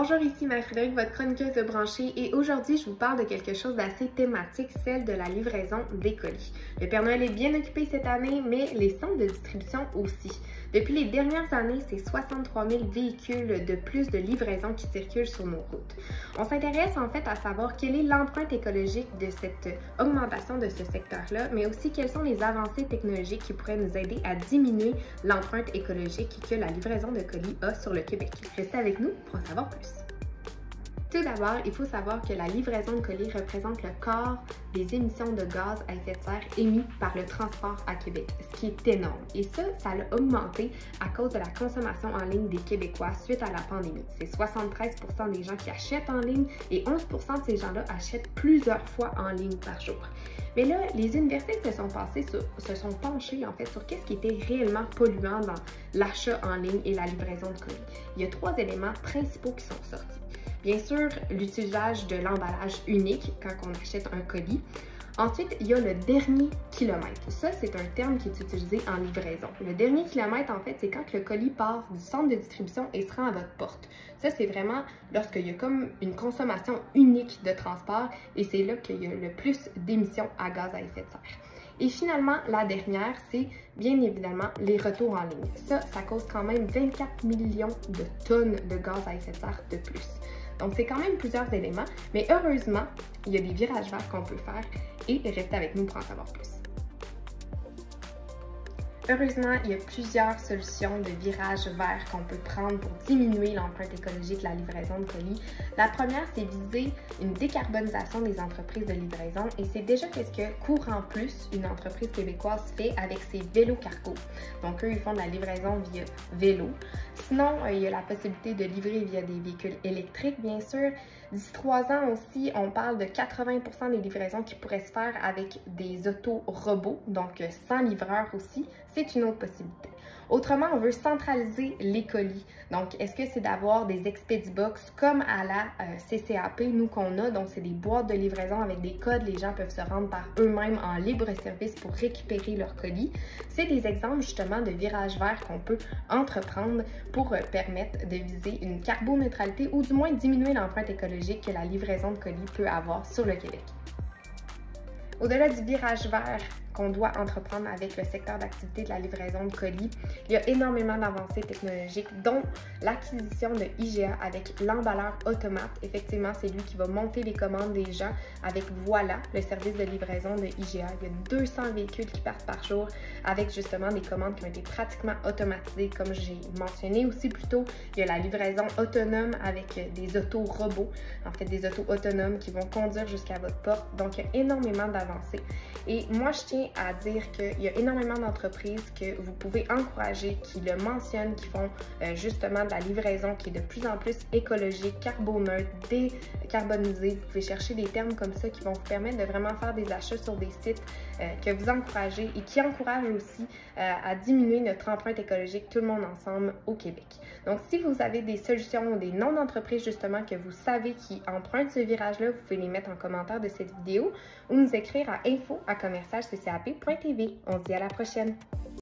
Bonjour, ici Marie-Frédérique, votre chroniqueuse de branchée, et aujourd'hui, je vous parle de quelque chose d'assez thématique, celle de la livraison des colis. Le Père Noël est bien occupé cette année, mais les centres de distribution aussi. Depuis les dernières années, c'est 63 000 véhicules de plus de livraison qui circulent sur nos routes. On s'intéresse en fait à savoir quelle est l'empreinte écologique de cette augmentation de ce secteur-là, mais aussi quelles sont les avancées technologiques qui pourraient nous aider à diminuer l'empreinte écologique que la livraison de colis a sur le Québec. Restez avec nous pour en savoir plus. Tout d'abord, il faut savoir que la livraison de colis représente le quart des émissions de gaz à effet de serre émis par le transport à Québec, ce qui est énorme. Et ça a augmenté à cause de la consommation en ligne des Québécois suite à la pandémie. C'est 73% des gens qui achètent en ligne et 11% de ces gens-là achètent plusieurs fois en ligne par jour. Mais là, les universités se sont penchées en fait sur qu'est-ce qui était réellement polluant dans l'achat en ligne et la livraison de colis. Il y a 3 éléments principaux qui sont sortis. Bien sûr, l'utilisation de l'emballage unique quand on achète un colis. Ensuite, il y a le dernier kilomètre. Ça, c'est un terme qui est utilisé en livraison. Le dernier kilomètre, en fait, c'est quand le colis part du centre de distribution et se rend à votre porte. Ça, c'est vraiment lorsqu'il y a comme une consommation unique de transport et c'est là qu'il y a le plus d'émissions à gaz à effet de serre. Et finalement, la dernière, c'est bien évidemment les retours en ligne. Ça cause quand même 24 millions de tonnes de gaz à effet de serre de plus. Donc, c'est quand même plusieurs éléments, mais heureusement, il y a des virages verts qu'on peut faire et restez avec nous pour en savoir plus. Heureusement, il y a plusieurs solutions de virages verts qu'on peut prendre pour diminuer l'empreinte écologique de la livraison de colis. La première, c'est viser une décarbonisation des entreprises de livraison et c'est déjà qu'est-ce que Courant Plus, une entreprise québécoise, fait avec ses vélos cargo. Donc, eux, ils font de la livraison via vélo. Sinon, il y a la possibilité de livrer via des véhicules électriques, bien sûr. D'ici 3 ans aussi, on parle de 80% des livraisons qui pourraient se faire avec des autos robots, donc sans livreur aussi. C'est une autre possibilité. Autrement, on veut centraliser les colis. Donc, est-ce que c'est d'avoir des Expedibox comme à la CCAP, nous qu'on a? Donc, c'est des boîtes de livraison avec des codes. Les gens peuvent se rendre par eux-mêmes en libre service pour récupérer leurs colis. C'est des exemples justement de virages verts qu'on peut entreprendre pour permettre de viser une carboneutralité ou du moins diminuer l'empreinte écologique que la livraison de colis peut avoir sur le Québec. Au-delà du virage vert qu'on doit entreprendre avec le secteur d'activité de la livraison de colis, il y a énormément d'avancées technologiques, dont l'acquisition de IGA avec l'emballeur automate. Effectivement, c'est lui qui va monter les commandes des gens avec Voilà, le service de livraison de IGA. Il y a 200 véhicules qui partent par jour avec justement des commandes qui ont été pratiquement automatisées, comme j'ai mentionné aussi plus tôt. Il y a la livraison autonome avec des autos robots, en fait des autos autonomes qui vont conduire jusqu'à votre porte. Donc, il y a énormément d'avancées. Et moi, je tiens à dire qu'il y a énormément d'entreprises que vous pouvez encourager, qui le mentionnent, qui font justement de la livraison qui est de plus en plus écologique, carboneutre, décarbonisée. Vous pouvez chercher des termes comme ça qui vont vous permettre de vraiment faire des achats sur des sites que vous encouragez et qui encouragent aussi à diminuer notre empreinte écologique tout le monde ensemble au Québec. Donc, si vous avez des solutions ou des noms d'entreprises justement que vous savez qui empruntent ce virage-là, vous pouvez les mettre en commentaire de cette vidéo ou nous écrire à info@commercialccap.tv. On se dit à la prochaine!